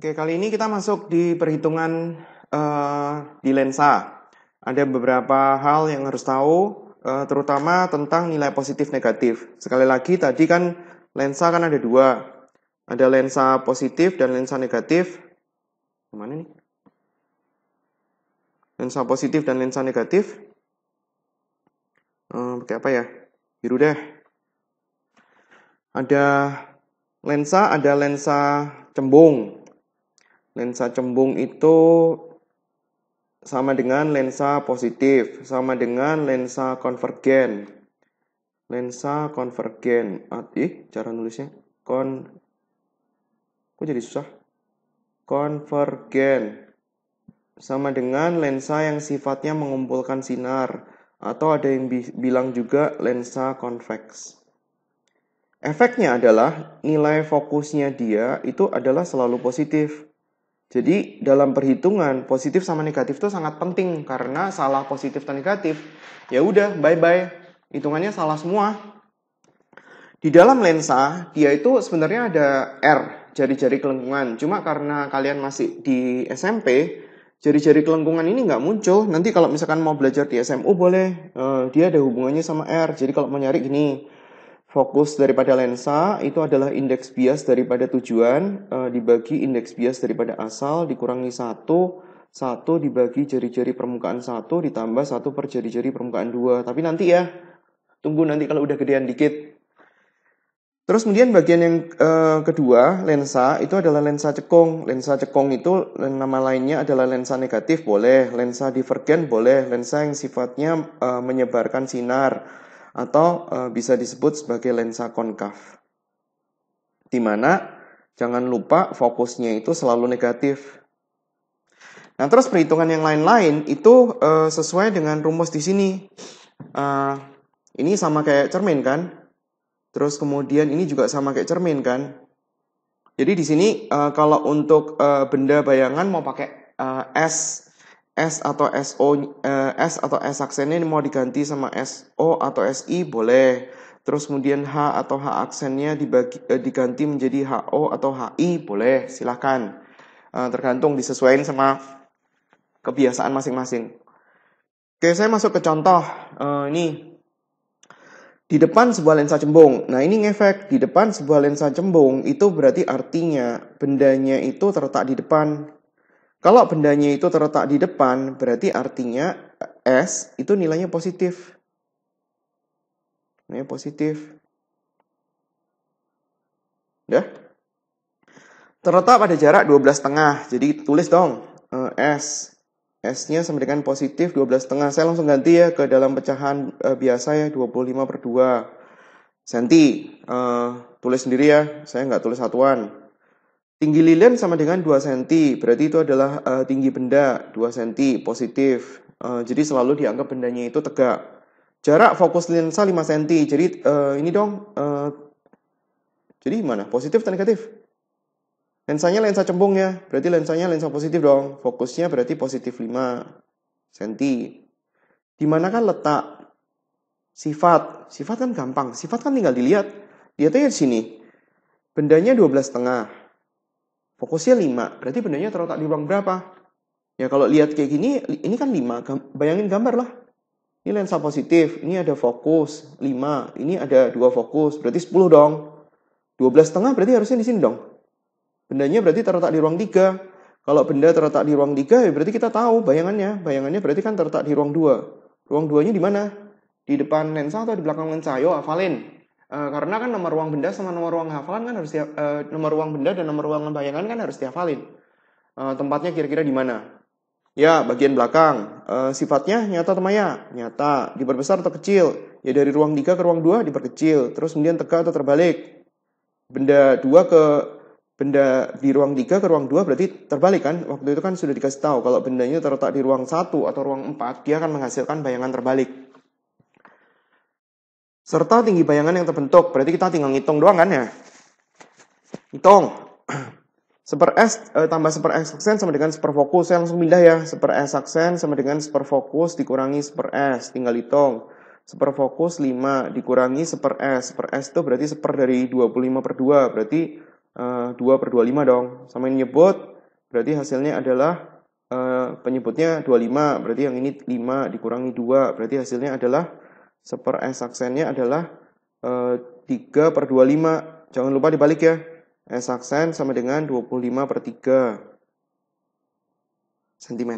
Oke, kali ini kita masuk di perhitungan di lensa. Ada beberapa hal yang harus tahu, terutama tentang nilai positif negatif. Sekali lagi, tadi kan lensa kan ada dua. Ada lensa positif dan lensa negatif. Mana nih? Lensa positif dan lensa negatif. Pakai apa ya? Biru deh. Ada lensa cembung. Lensa cembung itu sama dengan lensa positif, sama dengan lensa konvergen. Lensa konvergen. Cara nulisnya. Kok jadi susah? Konvergen. Sama dengan lensa yang sifatnya mengumpulkan sinar. Atau ada yang bilang juga lensa konveks. Efeknya adalah nilai fokusnya dia itu adalah selalu positif. Jadi dalam perhitungan positif sama negatif itu sangat penting karena salah positif atau negatif ya udah bye-bye, hitungannya salah semua. Di dalam lensa dia itu sebenarnya ada R, jari-jari kelengkungan. Cuma karena kalian masih di SMP, jari-jari kelengkungan ini nggak muncul. Nanti kalau misalkan mau belajar di SMU boleh, dia ada hubungannya sama R. Jadi kalau mau nyari gini, fokus daripada lensa itu adalah indeks bias daripada tujuan dibagi indeks bias daripada asal dikurangi 1 dibagi jari-jari permukaan 1 ditambah 1 per jari-jari permukaan 2. Tapi nanti ya, tunggu nanti kalau udah gedean dikit. Terus kemudian bagian yang kedua, lensa itu adalah lensa cekung. Lensa cekung itu nama lainnya adalah lensa negatif boleh, lensa divergen boleh, lensa yang sifatnya menyebarkan sinar atau bisa disebut sebagai lensa konkav. Di mana jangan lupa fokusnya itu selalu negatif. Nah, terus perhitungan yang lain-lain itu sesuai dengan rumus di sini. Ini sama kayak cermin kan? Terus kemudian ini juga sama kayak cermin kan? Jadi di sini kalau untuk benda bayangan mau pakai S atau SO, S atau S aksennya ini mau diganti sama SO atau SI boleh. Terus kemudian H atau H aksennya diganti menjadi HO atau HI boleh, silahkan. Tergantung disesuaikan sama kebiasaan masing-masing. Oke, saya masuk ke contoh. Ini di depan sebuah lensa cembung. Nah, ini ngefek. Di depan sebuah lensa cembung itu berarti artinya bendanya itu terletak di depan. Kalau bendanya itu terletak di depan, berarti artinya S itu nilainya positif. Nilainya positif. Udah? Terletak pada jarak 12,5. Jadi tulis dong S. S-nya sama dengan positif 12,5. Saya langsung ganti ya ke dalam pecahan biasa ya 25 per 2 senti. Tulis sendiri ya, saya nggak tulis satuan. Tinggi lilin sama dengan 2 cm, berarti itu adalah tinggi benda 2 cm, positif. Jadi selalu dianggap bendanya itu tegak. Jarak fokus lensa 5 cm, jadi ini dong, jadi gimana? Positif atau negatif? Lensanya lensa cembung ya, berarti lensanya lensa positif dong. Fokusnya berarti positif 5 cm. Di mana kan letak sifat? Sifat kan gampang, sifat kan tinggal dilihat. Lihat aja di sini. Bendanya 12,5. Fokusnya 5, berarti bendanya terletak di ruang berapa? Ya kalau lihat kayak gini, ini kan 5, bayangin gambar lah. Ini lensa positif, ini ada fokus 5, ini ada 2 fokus, berarti 10 dong. 12,5 berarti harusnya di sini dong. Bendanya berarti terletak di ruang 3. Kalau benda terletak di ruang 3, ya berarti kita tahu bayangannya. Bayangannya berarti kan terletak di ruang 2. Ruang 2-nya di mana? Di depan lensa atau di belakang lensa? Ayo hafalin. Karena kan nomor ruang benda sama nomor ruang hafalan kan harus nomor ruang benda dan nomor ruang bayangan kan harus dihafalin. Tempatnya kira-kira di mana? Ya, bagian belakang. Sifatnya nyata atau maya? Nyata. Diperbesar atau kecil? Ya dari ruang 3 ke ruang 2 diperkecil. Terus kemudian tegak atau terbalik? Benda di ruang 3 ke ruang 2 berarti terbalik kan? Waktu itu kan sudah dikasih tahu kalau bendanya terletak di ruang 1 atau ruang 4, dia akan menghasilkan bayangan terbalik. Serta tinggi bayangan yang terbentuk. Berarti kita tinggal ngitung doang kan ya? Hitung. Seper S tambah seper S aksen sama dengan seper fokus. Saya langsung pindah ya. Seper S aksen sama dengan seper fokus dikurangi seper S. Tinggal hitung. Seper fokus 5 dikurangi seper S. Seper S itu berarti seper dari 25 per 2. Berarti 2 per 25 dong. Sama ini nyebut. berarti hasilnya adalah penyebutnya 25, berarti yang ini 5 dikurangi 2, berarti hasilnya adalah seper S aksennya adalah 3/25. Jangan lupa dibalik ya. S aksen sama dengan 25/3 cm.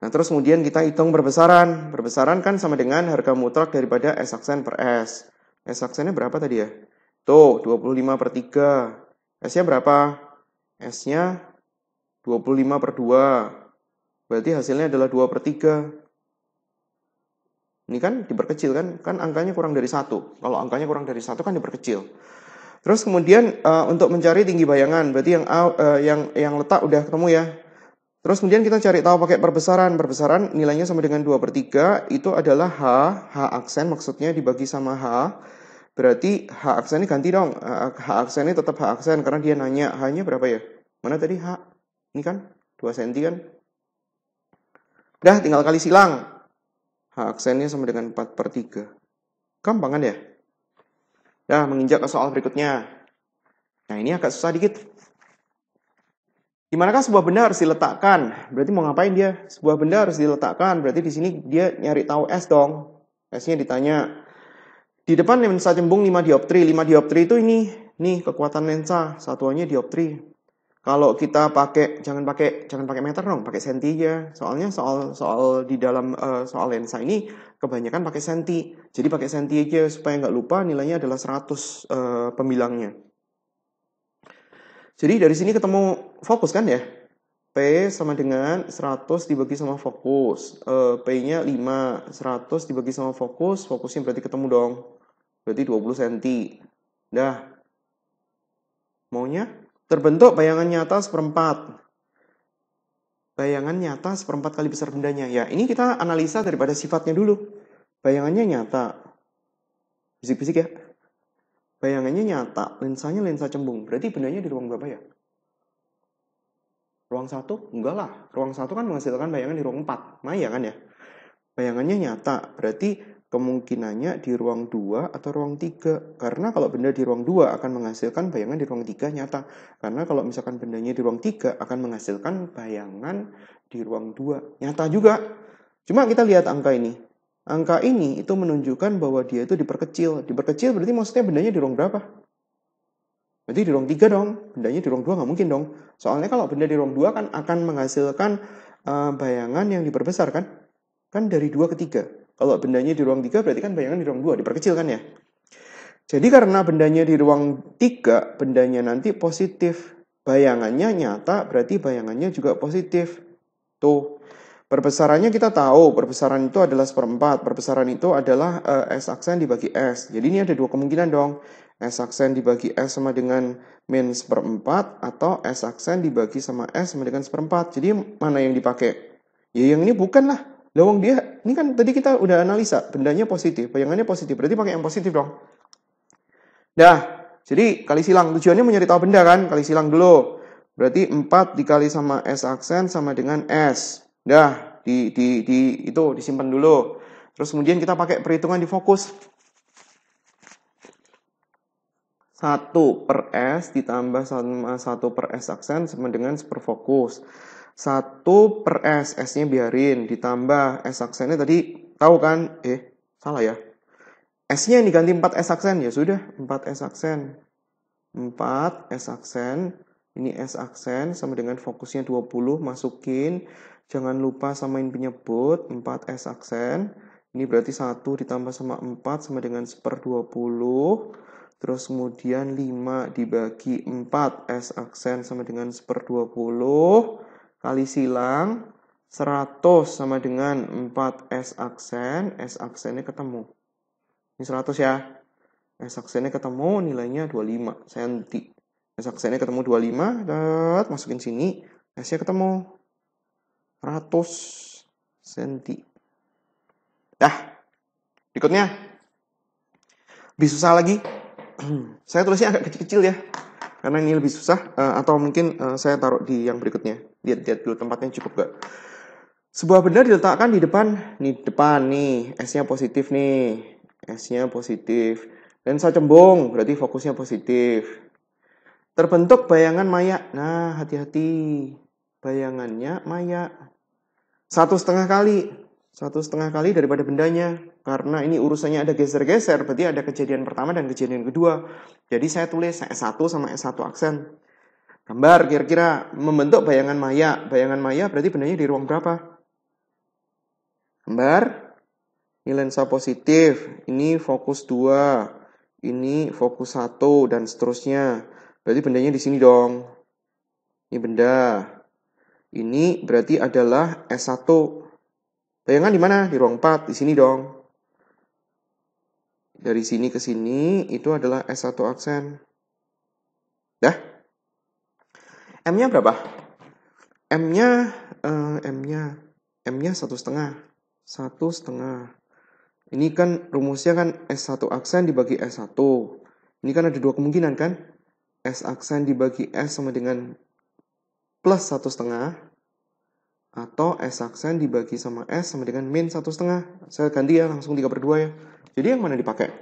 Nah, terus kemudian kita hitung perbesaran. Perbesaran kan sama dengan harga mutlak daripada S aksen per S. S aksennya berapa tadi ya? Tuh, 25/3. S-nya berapa? S-nya 25/2. Berarti hasilnya adalah 2/3. Ini kan diperkecil kan? Kan angkanya kurang dari 1. Kalau angkanya kurang dari 1 kan diperkecil. Terus kemudian untuk mencari tinggi bayangan, berarti yang letak udah ketemu ya. Terus kemudian kita cari tahu pakai perbesaran. Perbesaran nilainya sama dengan 2/3, itu adalah H aksen maksudnya dibagi sama H. Berarti H aksennya ganti dong. H aksennya tetap H aksen karena dia nanya H-nya berapa ya? Mana tadi H? Ini kan 2 cm kan? Dah tinggal kali silang. H aksennya sama dengan 4/3. Gampang kan ya? Dah menginjak ke soal berikutnya. Nah ini agak susah dikit. Dimanakah sebuah benda harus diletakkan? Berarti mau ngapain dia? Sebuah benda harus diletakkan. Berarti di sini dia nyari tahu S dong. S-nya ditanya. Di depan lensa cembung 5 dioptri. 5 dioptri itu ini. Nih kekuatan lensa. Satuannya dioptri. Kalau kita jangan pakai meter dong, pakai senti aja. Soalnya soal di dalam soal lensa ini kebanyakan pakai senti. Jadi pakai senti aja supaya nggak lupa nilainya adalah 100 pembilangnya. Jadi dari sini ketemu fokus kan ya? P sama dengan 100 dibagi sama fokus. P-nya 5, 100 dibagi sama fokus. Fokusnya berarti ketemu dong. Berarti 20 cm. Dah. Maunya? Terbentuk bayangan nyata seperempat. Bayangan nyata seperempat kali besar bendanya. Ya, ini kita analisa daripada sifatnya dulu. Bayangannya nyata. Bisik-bisik ya. Bayangannya nyata, lensanya lensa cembung. Berarti bendanya di ruang berapa ya? Ruang 1? Enggak lah. Ruang 1 kan menghasilkan bayangan di ruang 4. Maya kan ya? Bayangannya nyata. Berarti kemungkinannya di ruang 2 atau ruang 3. Karena kalau benda di ruang 2 akan menghasilkan bayangan di ruang 3 nyata. Karena kalau misalkan bendanya di ruang 3 akan menghasilkan bayangan di ruang 2. Nyata juga. Cuma kita lihat angka ini. Angka ini itu menunjukkan bahwa dia itu diperkecil. Diperkecil berarti maksudnya bendanya di ruang berapa? Berarti di ruang 3 dong. Bendanya di ruang 2 nggak mungkin dong. Soalnya kalau benda di ruang 2 kan akan menghasilkan bayangan yang diperbesar kan? Kan dari 2 ke 3. Kalau bendanya di ruang 3 berarti kan bayangan di ruang 2. Diperkecil kan ya? Jadi karena bendanya di ruang 3, bendanya nanti positif. Bayangannya nyata berarti bayangannya juga positif. Tuh. Perbesarannya kita tahu, perbesaran itu adalah seperempat. Perbesaran itu adalah S aksen dibagi S. Jadi ini ada dua kemungkinan dong. S aksen dibagi S sama dengan min seperempat, atau S aksen dibagi sama S sama dengan seperempat. Jadi mana yang dipakai? Ya yang ini bukan lah. Lawang dia, ini kan tadi kita udah analisa, bendanya positif, bayangannya positif. Berarti pakai yang positif dong. Dah, jadi kali silang. Tujuannya mencari tahu benda kan? Kali silang dulu. Berarti 4 dikali sama S aksen sama dengan S. Dah, itu disimpan dulu. Terus kemudian kita pakai perhitungan di fokus. 1 per S ditambah sama 1 per S aksen sama dengan seperfokus. 1 per S, S-nya biarin. Ditambah S aksennya tadi, tahu kan? Salah ya. S-nya yang diganti 4 S aksen. Ya sudah, 4 S aksen. 4 S aksen. Ini S aksen sama dengan fokusnya 20, masukin. Jangan lupa samain penyebut, 4 S aksen. Ini berarti 1 ditambah sama 4 sama dengan seper20. Terus kemudian 5 dibagi 4 S aksen sama dengan seper20. Kali silang, 100 sama dengan 4 S aksen. S aksennya ketemu. Ini 100 ya. S aksennya ketemu, nilainya 25 cm. S aksennya ketemu 25, masukin sini. S-nya ketemu 100 cm. Dah, berikutnya. Lebih susah lagi. Saya tulisnya agak kecil-kecil ya. Karena ini lebih susah. Atau mungkin saya taruh di yang berikutnya. Lihat dulu tempatnya cukup gak. Sebuah benda diletakkan di depan. Nih, S-nya positif nih. S-nya positif. Lensa cembung, berarti fokusnya positif. Terbentuk bayangan maya. Nah, hati-hati. bayangannya Maya. 1,5 kali. 1,5 kali daripada bendanya. Karena ini urusannya ada geser-geser, berarti ada kejadian pertama dan kejadian kedua. Jadi saya tulis S1 sama S1 aksen. Gambar kira-kira membentuk bayangan Maya. Bayangan Maya berarti bendanya di ruang berapa? Gambar. Ini lensa positif. Ini fokus 2. Ini fokus 1 dan seterusnya. Berarti bendanya di sini dong. Ini benda. Ini berarti adalah S1. Bayangan di mana? Di ruang 4. Di sini dong. Dari sini ke sini itu adalah S1 aksen. Dah. M-nya berapa? M-nya 1,5. 1,5. Ini kan rumusnya kan S1 aksen dibagi S1. Ini kan ada dua kemungkinan kan? S aksen dibagi S sama dengan plus 1,5. Atau S aksen dibagi sama S sama dengan min 1,5. Saya ganti ya, langsung 3/2 ya. Jadi yang mana dipakai?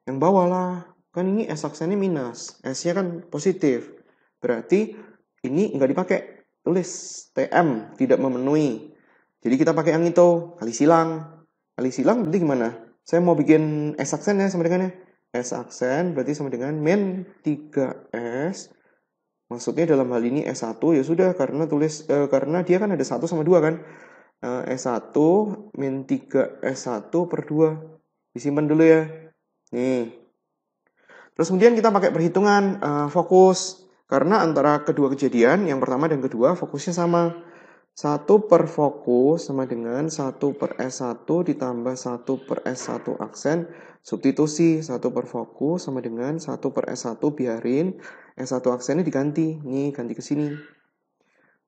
Yang bawah lah. Kan ini S aksennya minus. S-nya kan positif. Berarti ini nggak dipakai. Tulis TM, tidak memenuhi. Jadi kita pakai yang itu. Kali silang. Kali silang berarti gimana? Saya mau bikin S aksen ya sama dengan S aksen berarti sama dengan min 3S. Maksudnya dalam hal ini S1 ya sudah karena dia kan ada 1 sama 2 kan. S1 min 3 S1 per 2. Disimpan dulu ya. Nih. Terus kemudian kita pakai perhitungan fokus. Karena antara kedua kejadian, yang pertama dan kedua fokusnya sama. 1 per fokus sama dengan 1 per S1 ditambah 1 per S1 aksen. Substitusi 1 per fokus sama dengan 1 per S1 biarin. S1 aksennya diganti. Nih, ganti ke sini.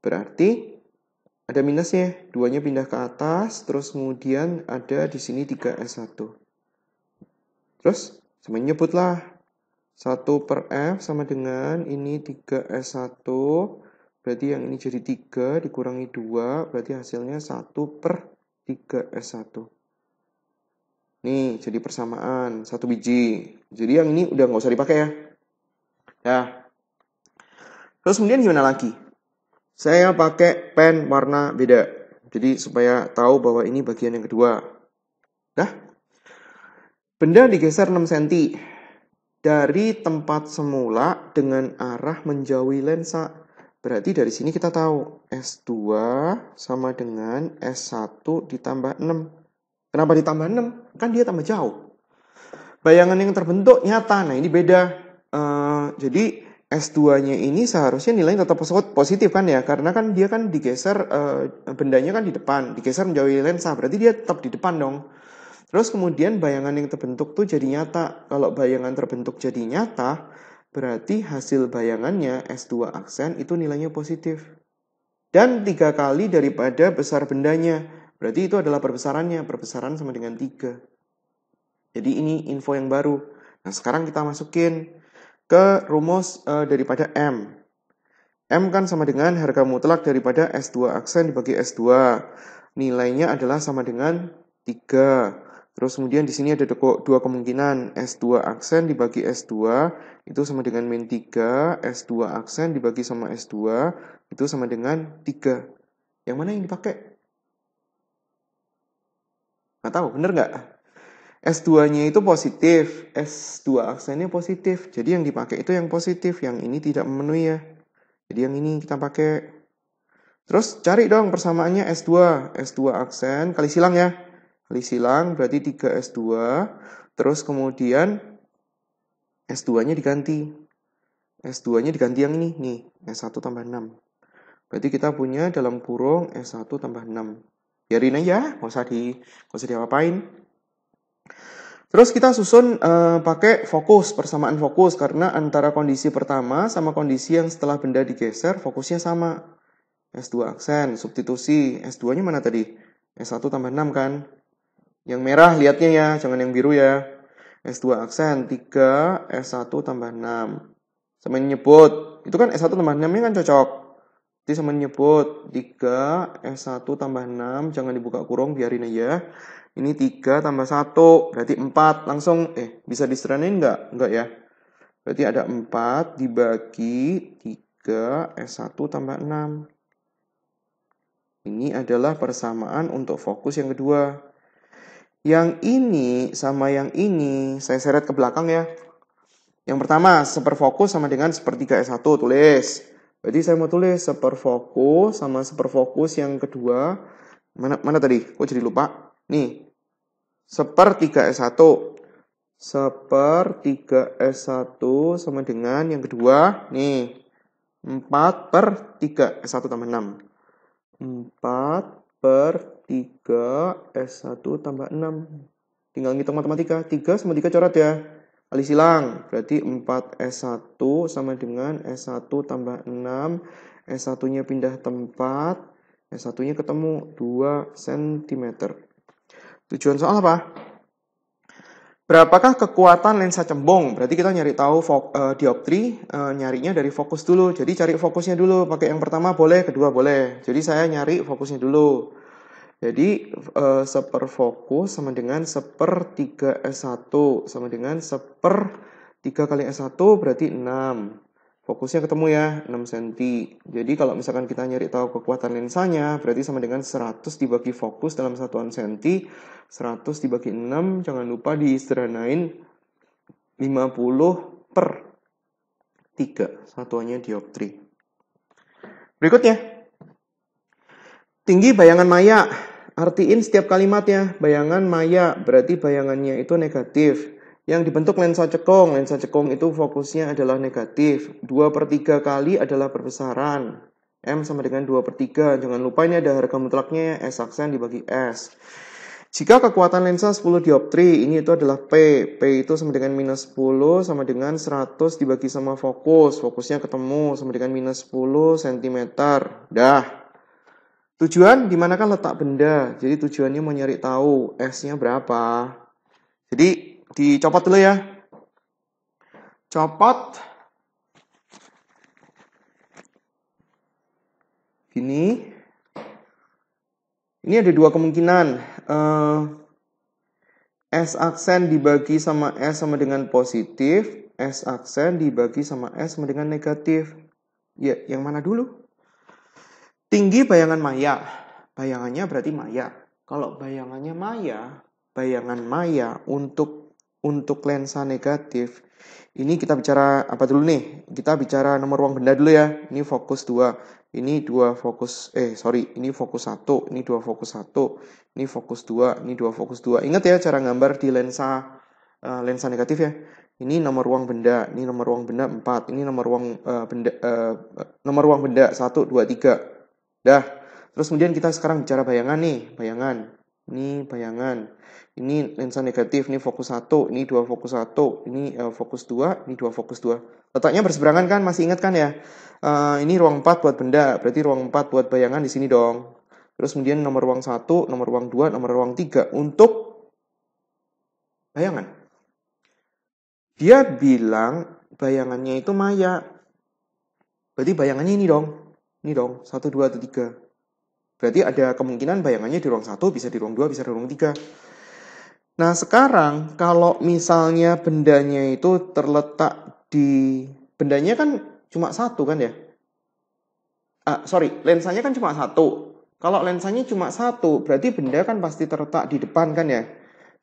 Berarti ada minusnya. 2-nya pindah ke atas. Terus kemudian ada di sini 3S1. Terus, semuanya nyebutlah. 1 per F sama dengan ini 3S1. Berarti yang ini jadi 3 dikurangi 2. Berarti hasilnya 1 per 3S1. Nih, jadi persamaan. 1 biji. Jadi yang ini udah nggak usah dipakai ya. Ya. Terus kemudian gimana lagi? Saya pakai pen warna beda. Jadi supaya tahu bahwa ini bagian yang kedua. Dah. Benda digeser 6 cm. Dari tempat semula dengan arah menjauhi lensa. Berarti dari sini kita tahu S2 sama dengan S1 ditambah 6. Kenapa ditambah 6? Kan dia tambah jauh. Bayangan yang terbentuk nyata. Nah ini beda. Jadi S2-nya ini seharusnya nilainya tetap positif kan ya. Karena kan dia kan digeser, bendanya kan di depan. Digeser menjauhi lensa. Berarti dia tetap di depan dong. Terus kemudian bayangan yang terbentuk tuh jadi nyata. Kalau bayangan terbentuk jadi nyata, berarti hasil bayangannya S2 aksen itu nilainya positif. Dan 3 kali daripada besar bendanya. Berarti itu adalah perbesarannya. Perbesaran sama dengan 3. Jadi ini info yang baru. Nah sekarang kita masukin ke rumus daripada M. M kan sama dengan harga mutlak daripada S2 aksen dibagi S2. Nilainya adalah sama dengan 3. Terus kemudian di sini ada dua kemungkinan. S2 aksen dibagi S2 itu sama dengan min 3. S2 aksen dibagi sama S2 itu sama dengan 3. Yang mana yang dipakai? Nggak tahu, bener nggak? S2-nya itu positif. S2 aksennya positif. Jadi yang dipakai itu yang positif. Yang ini tidak memenuhi ya. Jadi yang ini kita pakai. Terus cari dong persamaannya S2. S2 aksen kali silang ya. Kali silang berarti 3S2. Terus kemudian S2-nya diganti. S2-nya diganti yang ini. Nih, S1 tambah 6. Berarti kita punya dalam kurung S1 tambah 6. Biarin aja, nggak usah diapa-apain. Terus kita susun pakai fokus, persamaan fokus. Karena antara kondisi pertama sama kondisi yang setelah benda digeser, fokusnya sama. S2 aksen, substitusi. S2-nya mana tadi? S1 tambah 6 kan? Yang merah lihatnya ya, jangan yang biru ya. S2 aksen 3, S1 tambah 6. Sama nyebut. Itu kan S1 tambah 6-nya kan cocok. Jadi sama nyebut 3, S1 tambah 6. Jangan dibuka kurung, biarin aja. Ini 3 tambah 1. Berarti 4. Langsung, bisa diserahin enggak? Enggak ya. Berarti ada 4 dibagi 3, S1 tambah 6. Ini adalah persamaan untuk fokus yang kedua. Yang ini sama yang ini, saya seret ke belakang ya. Yang pertama, seperfokus sama dengan sepertiga S1, tulis. Berarti saya mau tulis seperfokus sama seperfokus yang kedua. Mana tadi? Kok jadi lupa? Nih, sepertiga S1. Sepertiga S1 sama dengan yang kedua. Nih, 4/3 S1 tambah 6. 4/3 S1 tambah 6. Tinggal ngitung matematika. 3 sama 3 coret ya. Kali silang. Berarti 4 S1 sama dengan S1 tambah 6. S1-nya pindah tempat. S1-nya ketemu 2 cm. Tujuan soal apa? Berapakah kekuatan lensa cembung? Berarti kita nyari tahu dioptri, nyarinya dari fokus dulu. Jadi cari fokusnya dulu. Pakai yang pertama boleh, kedua boleh. Jadi saya nyari fokusnya dulu. Jadi seperfokus sama dengan sepertiga S1 sama dengan sepertiga kali S1 berarti 6. Fokusnya ketemu ya, 6 cm. Jadi kalau misalkan kita nyari tahu kekuatan lensanya, berarti sama dengan 100 dibagi fokus dalam satuan cm. 100 dibagi 6, jangan lupa disederhanain 50/3. Satuannya dioptri. Berikutnya. Tinggi bayangan maya. Artiin setiap kalimatnya. Bayangan maya, berarti bayangannya itu negatif. Yang dibentuk lensa cekung. Lensa cekung itu fokusnya adalah negatif. 2/3 kali adalah perbesaran. M sama dengan 2/3. Jangan lupa ini ada harga mutlaknya. S aksen dibagi S. Jika kekuatan lensa 10 dioptri, ini itu adalah P. P itu sama dengan minus 10 sama dengan 100 dibagi sama fokus. Fokusnya ketemu sama dengan minus 10 cm. Dah. Tujuan dimanakah letak benda? Jadi tujuannya mau nyari tahu S-nya berapa. Jadi dicopot dulu ya. Copot. Gini. Ini ada dua kemungkinan. S aksen dibagi sama S sama dengan positif. S aksen dibagi sama S sama dengan negatif. Ya, yang mana dulu? Tinggi bayangan maya. Bayangannya berarti maya. Kalau bayangannya maya, bayangan maya untuk lensa negatif, ini kita bicara apa dulu nih? Kita bicara nomor ruang benda dulu ya. Ini fokus 2. Ini 2 fokus, ini fokus 1. Ini 2 fokus 1. Ini fokus 2. Ini 2 fokus 2. Ingat ya cara gambar di lensa negatif ya. Ini nomor ruang benda. Ini nomor ruang benda 4. Ini nomor ruang benda 1, 2, 3. Dah. Terus kemudian kita sekarang bicara bayangan nih. Bayangan. Ini bayangan. Ini lensa negatif, ini fokus 1, ini 2 fokus 1, ini fokus 2, ini 2 fokus 2. Letaknya berseberangan kan, masih ingat kan ya? Ini ruang 4 buat benda, berarti ruang 4 buat bayangan di sini dong. Terus kemudian nomor ruang 1, nomor ruang 2, nomor ruang 3 untuk bayangan. Dia bilang bayangannya itu maya. Berarti bayangannya ini dong. Ini dong, 1, 2, atau 3. Berarti ada kemungkinan bayangannya di ruang 1, bisa di ruang 2, bisa di ruang 3. Nah sekarang kalau misalnya bendanya itu terletak di... Bendanya kan cuma 1 kan ya? Lensanya kan cuma 1. Kalau lensanya cuma 1, berarti benda kan pasti terletak di depan kan ya?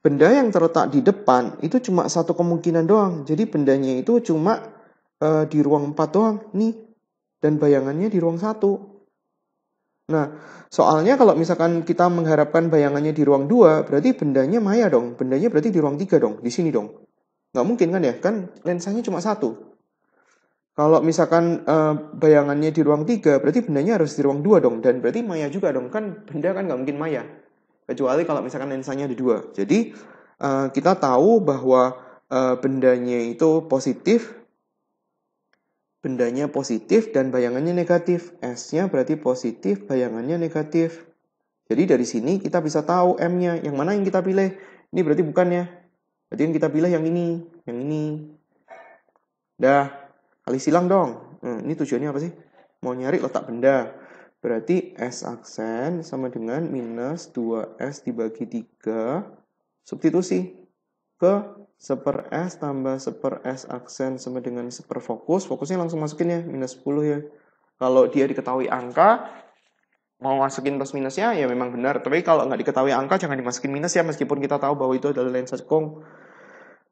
Benda yang terletak di depan itu cuma satu kemungkinan doang. Jadi bendanya itu cuma di ruang 4 doang. Nih. Dan bayangannya di ruang 1. Nah, soalnya kalau misalkan kita mengharapkan bayangannya di ruang 2, berarti bendanya maya dong. Bendanya berarti di ruang 3 dong, di sini dong. Nggak mungkin kan ya, kan lensanya cuma 1. Kalau misalkan bayangannya di ruang 3, berarti bendanya harus di ruang 2 dong. Dan berarti maya juga dong, kan benda kan nggak mungkin maya. Kecuali kalau misalkan lensanya di 2. Jadi, kita tahu bahwa bendanya itu positif, bendanya positif dan bayangannya negatif. S-nya berarti positif, bayangannya negatif. Jadi dari sini kita bisa tahu M-nya. Yang mana yang kita pilih? Ini berarti bukan ya. Berarti yang kita pilih yang ini. Yang ini. Dah. Kali silang dong. Ini tujuannya apa sih? Mau nyari letak benda. Berarti S aksen sama dengan minus 2S dibagi 3. Substitusi. Ke seper S tambah seper S aksen sama dengan seper fokus. Fokusnya langsung masukin ya, minus 10 ya. Kalau dia diketahui angka, mau masukin plus minusnya ya memang benar. Tapi kalau nggak diketahui angka jangan dimasukin minus ya, meskipun kita tahu bahwa itu adalah lensa cekung.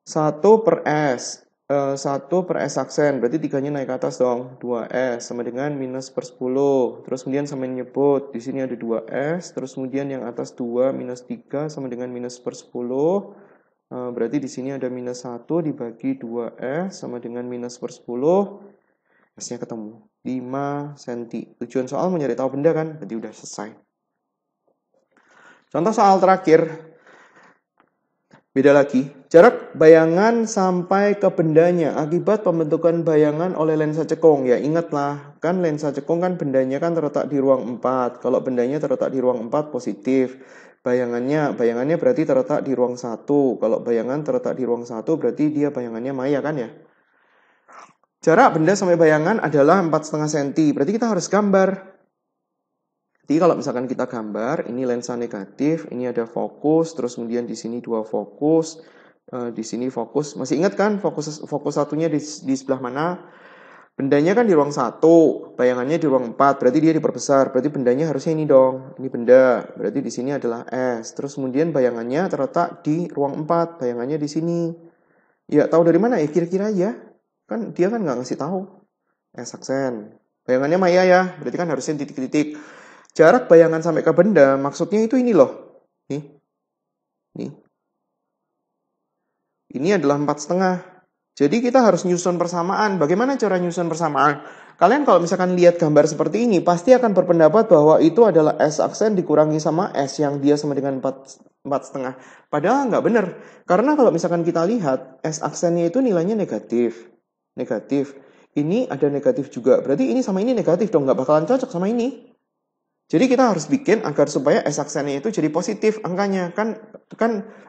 1 per S. 1 per S aksen, berarti 3-nya naik ke atas dong. 2S sama dengan minus per 10. Terus kemudian sama nyebut, di sini ada 2S. Terus kemudian yang atas 2 minus 3 sama dengan minus per 10. Berarti di sini ada minus 1 dibagi 2S sama dengan minus per 10. S-nya ketemu. 5 cm. Tujuan soal mencari tahu benda kan? Berarti udah selesai. Contoh soal terakhir. Beda lagi, jarak bayangan sampai ke bendanya akibat pembentukan bayangan oleh lensa cekung. Ya ingatlah, kan lensa cekung kan bendanya kan terletak di ruang 4. Kalau bendanya terletak di ruang 4 positif. Bayangannya berarti terletak di ruang 1. Kalau bayangan terletak di ruang 1 berarti dia bayangannya maya kan ya. Jarak benda sampai bayangan adalah 4,5 cm. Berarti kita harus gambar. Jadi kalau misalkan kita gambar, ini lensa negatif, ini ada fokus, terus kemudian di sini 2 fokus, di sini fokus. Masih ingat kan fokus satunya di sebelah mana? Bendanya kan di ruang 1, bayangannya di ruang 4, berarti dia diperbesar. Berarti bendanya harusnya ini dong, ini benda. Berarti di sini adalah S. Terus kemudian bayangannya terletak di ruang 4, bayangannya di sini. Ya tahu dari mana ya? Kira-kira aja. Kan dia kan nggak ngasih tahu. S aksen. Bayangannya maya ya, berarti kan harusnya titik-titik. Jarak bayangan sampai ke benda, maksudnya itu ini loh. Nih. Ini adalah 4,5. Jadi kita harus nyusun persamaan. Bagaimana cara nyusun persamaan? Kalian kalau misalkan lihat gambar seperti ini, pasti akan berpendapat bahwa itu adalah S aksen dikurangi sama S yang dia sama dengan 4,5. Padahal nggak benar. Karena kalau misalkan kita lihat, S aksennya itu nilainya negatif. Negatif. Ini ada negatif juga. Berarti ini sama ini negatif dong. Nggak bakalan cocok sama ini. Jadi kita harus bikin agar supaya S aksennya itu jadi positif angkanya. Kan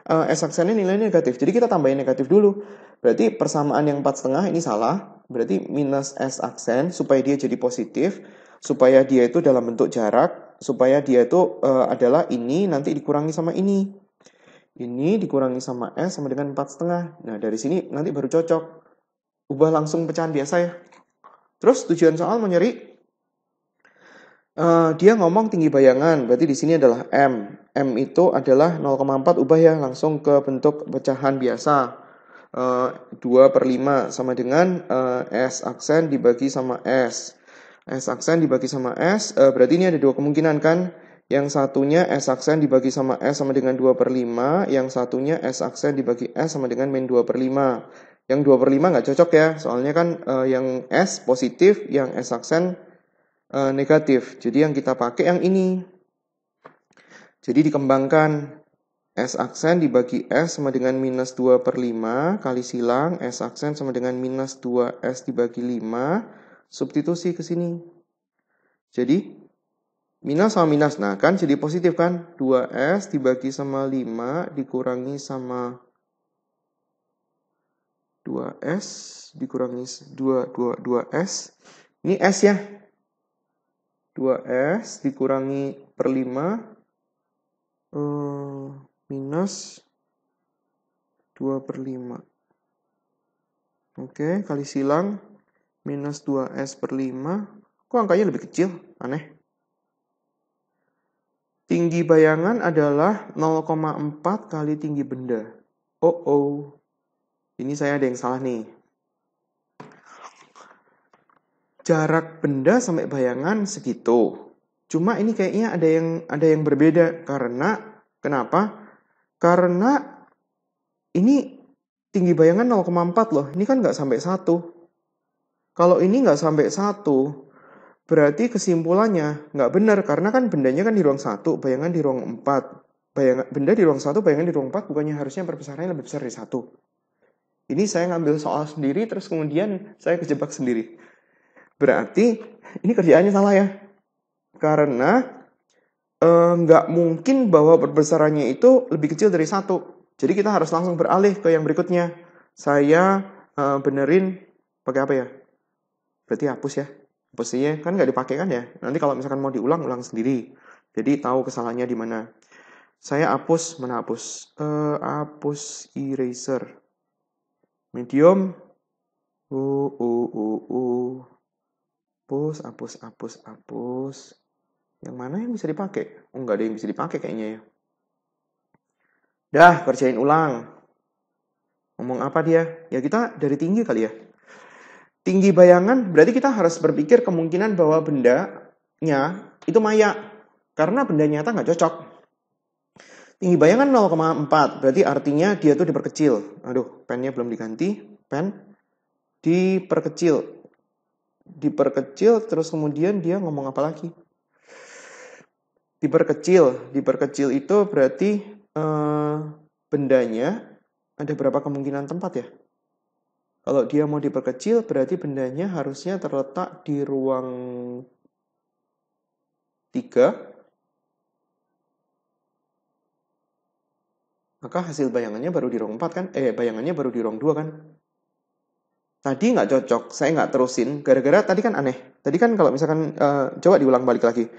S aksennya nilainya negatif. Jadi kita tambahin negatif dulu. Berarti persamaan yang 4,5 ini salah. Berarti minus S aksen supaya dia jadi positif. Supaya dia itu dalam bentuk jarak. Supaya dia itu adalah ini nanti dikurangi sama ini. Ini dikurangi sama S sama dengan 4,5. Nah dari sini nanti baru cocok. Ubah langsung pecahan biasa ya. Terus tujuan soal mau nyari dia ngomong tinggi bayangan, berarti di sini adalah M. M itu adalah 0,4, ubah ya langsung ke bentuk pecahan biasa. 2/5 sama dengan S aksen dibagi sama S. S aksen dibagi sama S, berarti ini ada dua kemungkinan kan. Yang satunya S aksen dibagi sama S sama dengan 2/5, yang satunya S aksen dibagi S sama dengan min 2/5. Yang 2/5 nggak cocok ya, soalnya kan yang S positif, yang S aksen negatif. Jadi yang kita pakai yang ini. Jadi dikembangkan S aksen dibagi S sama dengan minus 2/5 kali silang S aksen sama dengan minus 2S dibagi 5. Substitusi ke sini. Jadi minus sama minus. Nah kan jadi positif kan. 2S dibagi sama 5 dikurangi sama 2S dikurangi 2S. Ini S ya. 2S dikurangi per 5 minus 2/5. Oke, kali silang minus 2S per 5. Kok angkanya lebih kecil? Aneh. Tinggi bayangan adalah 0,4 kali tinggi benda. Oh. Ini saya ada yang salah nih. Jarak benda sampai bayangan segitu. Cuma ini kayaknya ada yang berbeda karena kenapa? Karena ini tinggi bayangan 0,4 loh. Ini kan nggak sampai 1. Kalau ini nggak sampai 1, berarti kesimpulannya nggak benar karena kan bendanya kan di ruang 1, bayangan di ruang 4. Benda di ruang 1, bayangan di ruang 4 bukannya harusnya perbesarannya lebih besar dari 1. Ini saya ngambil soal sendiri terus kemudian saya kejebak sendiri. Berarti ini kerjaannya salah ya. Karena nggak mungkin bahwa perbesarannya itu lebih kecil dari 1. Jadi kita harus langsung beralih ke yang berikutnya. Saya benerin pakai apa ya? Berarti hapus ya. Hapusnya kan nggak dipakai kan ya. Nanti kalau misalkan mau diulang, ulang sendiri. Jadi tahu kesalahannya di mana. Saya hapus, mana hapus? Hapus eraser. Medium. Hapus. Yang mana yang bisa dipakai? Oh, nggak ada yang bisa dipakai kayaknya ya. Dah, kerjain ulang. Ngomong apa dia? Ya kita dari tinggi kali ya. Tinggi bayangan berarti kita harus berpikir kemungkinan bahwa bendanya itu maya. Karena benda nyata nggak cocok. Tinggi bayangan 0,4 berarti artinya dia tuh diperkecil. Aduh, pennya belum diganti. Pen diperkecil. Diperkecil terus kemudian dia ngomong apa lagi? Diperkecil itu berarti bendanya ada berapa kemungkinan tempat ya? Kalau dia mau diperkecil, berarti bendanya harusnya terletak di ruang 3. Maka hasil bayangannya baru di ruang 4 kan? Bayangannya baru di ruang 2 kan? Tadi nggak cocok, saya nggak terusin. Gara-gara tadi kan aneh. Tadi kan kalau misalkan, coba diulang balik lagi.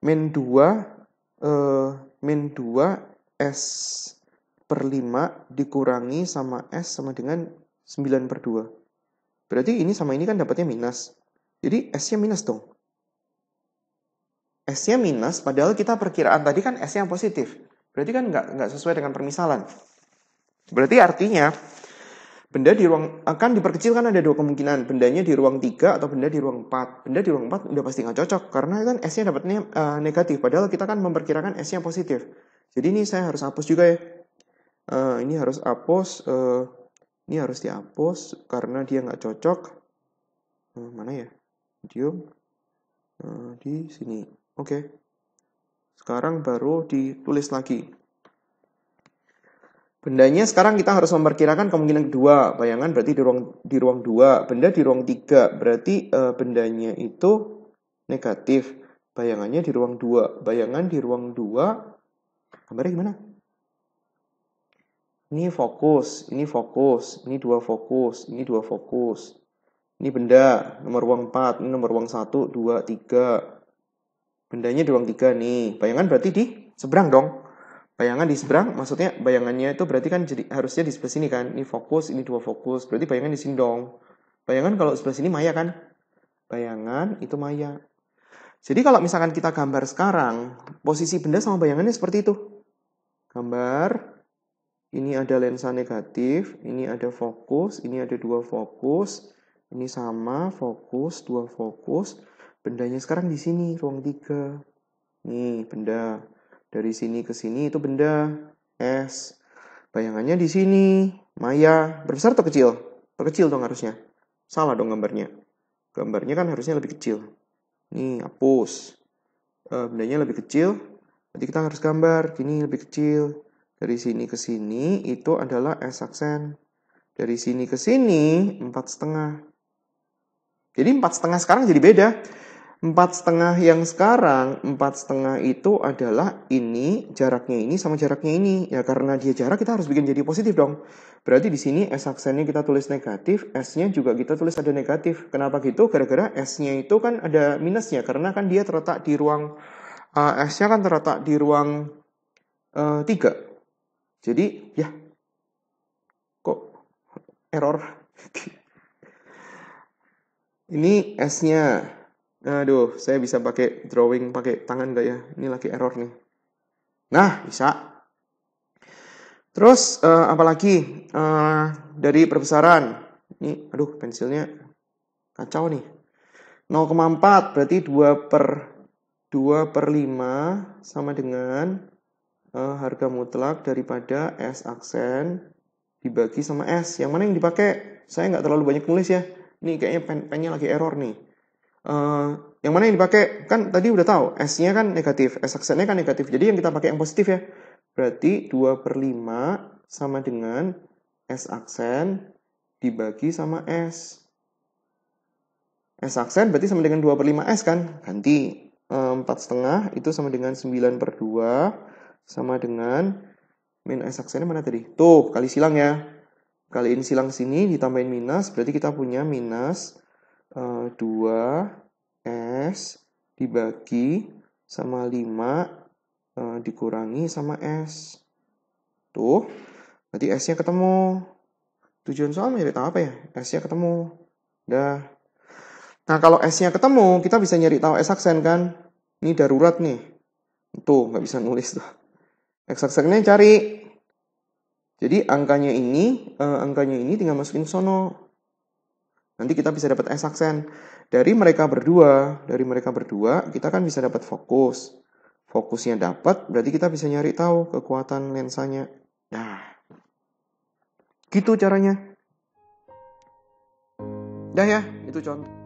Min 2 S per 5 dikurangi sama S sama dengan 9 per 2. Berarti ini sama ini kan dapatnya minus. Jadi S-nya minus dong. S-nya minus, padahal kita perkiraan tadi kan S-nya positif. Berarti kan nggak sesuai dengan permisalan. Berarti artinya, benda di ruang, akan diperkecil kan ada dua kemungkinan. Bendanya di ruang 3 atau benda di ruang 4. Benda di ruang 4 udah pasti nggak cocok, karena kan S-nya dapatnya negatif. Padahal kita kan memperkirakan S-nya positif. Jadi ini saya harus hapus juga ya. Ini harus hapus. Ini harus dihapus karena dia nggak cocok. Mana ya? Medium. Di sini. Oke. Sekarang baru ditulis lagi. Bendanya sekarang kita harus memperkirakan kemungkinan kedua. Bayangan berarti di ruang 2. Benda di ruang 3. Berarti bendanya itu negatif. Bayangannya di ruang 2. Bayangan di ruang 2. Gambarnya gimana? Ini fokus, ini fokus, ini 2 fokus, ini 2 fokus. Ini benda, nomor ruang 4, ini nomor ruang 1, 2, 3. Bendanya di ruang 3 nih. Bayangan berarti di seberang dong. Bayangan di seberang, maksudnya bayangannya itu berarti kan jadi harusnya di sebelah sini kan. Ini fokus, ini 2 fokus. Berarti bayangan di sini dong. Bayangan kalau sebelah sini maya kan? Bayangan itu maya. Jadi kalau misalkan kita gambar sekarang, posisi benda sama bayangannya seperti itu. Gambar. Ini ada lensa negatif, ini ada fokus, ini ada 2 fokus, ini sama, fokus, 2 fokus. Bendanya sekarang di sini, ruang 3. Nih, benda. Dari sini ke sini itu benda, S. Bayangannya di sini, maya. Berbesar atau kecil? Kecil dong harusnya. Salah dong gambarnya. Gambarnya kan harusnya lebih kecil. Nih, hapus. Bendanya lebih kecil, berarti kita harus gambar, gini lebih kecil. Dari sini ke sini itu adalah S aksen. Dari sini ke sini 4,5. Jadi 4,5 sekarang jadi beda. 4,5 yang sekarang 4,5 itu adalah ini jaraknya ini sama jaraknya ini. Ya karena dia jarak kita harus bikin jadi positif dong. Berarti di sini S aksennya kita tulis negatif, S-nya juga kita tulis ada negatif. Kenapa gitu? Gara-gara S-nya itu kan ada minusnya karena kan dia terletak di ruang S-nya kan terletak di ruang 3. Jadi, ya, kok error? Ini S-nya. Aduh, saya bisa pakai drawing pakai tangan nggak ya? Ini lagi error nih. Nah, bisa. Terus, apalagi dari perbesaran. Ini, aduh, pensilnya kacau nih. 0,4 berarti 2 per 5 sama dengan harga mutlak daripada S aksen dibagi sama S. Yang mana yang dipakai? Saya nggak terlalu banyak nulis ya. Ini kayaknya pennya lagi error nih. Yang mana yang dipakai? Kan tadi udah tahu. S-nya kan negatif. S aksennya kan negatif. Jadi yang kita pakai yang positif ya. Berarti 2 per 5 sama dengan S aksen dibagi sama S. S aksen berarti sama dengan 2 per 5 S kan? Ganti. 4,5 itu sama dengan 9 per 2. Sama dengan min S aksennya mana tadi? Tuh, kali silang ya. Kaliin silang sini ditambahin minus, berarti kita punya minus 2S dibagi sama 5 dikurangi sama S. Tuh, berarti S-nya ketemu. Tujuan soal nyari tahu apa ya? S-nya ketemu. Dah. Nah, kalau S-nya ketemu, kita bisa nyari tahu S aksen kan? Ini darurat nih. Tuh, nggak bisa nulis tuh. X-aksennya cari. Jadi angkanya ini tinggal masukin sono. Nanti kita bisa dapat S-aksen. Dari mereka berdua, kita kan bisa dapat fokus. Fokusnya dapat, berarti kita bisa nyari tahu kekuatan lensanya. Nah, gitu caranya. Dah ya, itu contoh.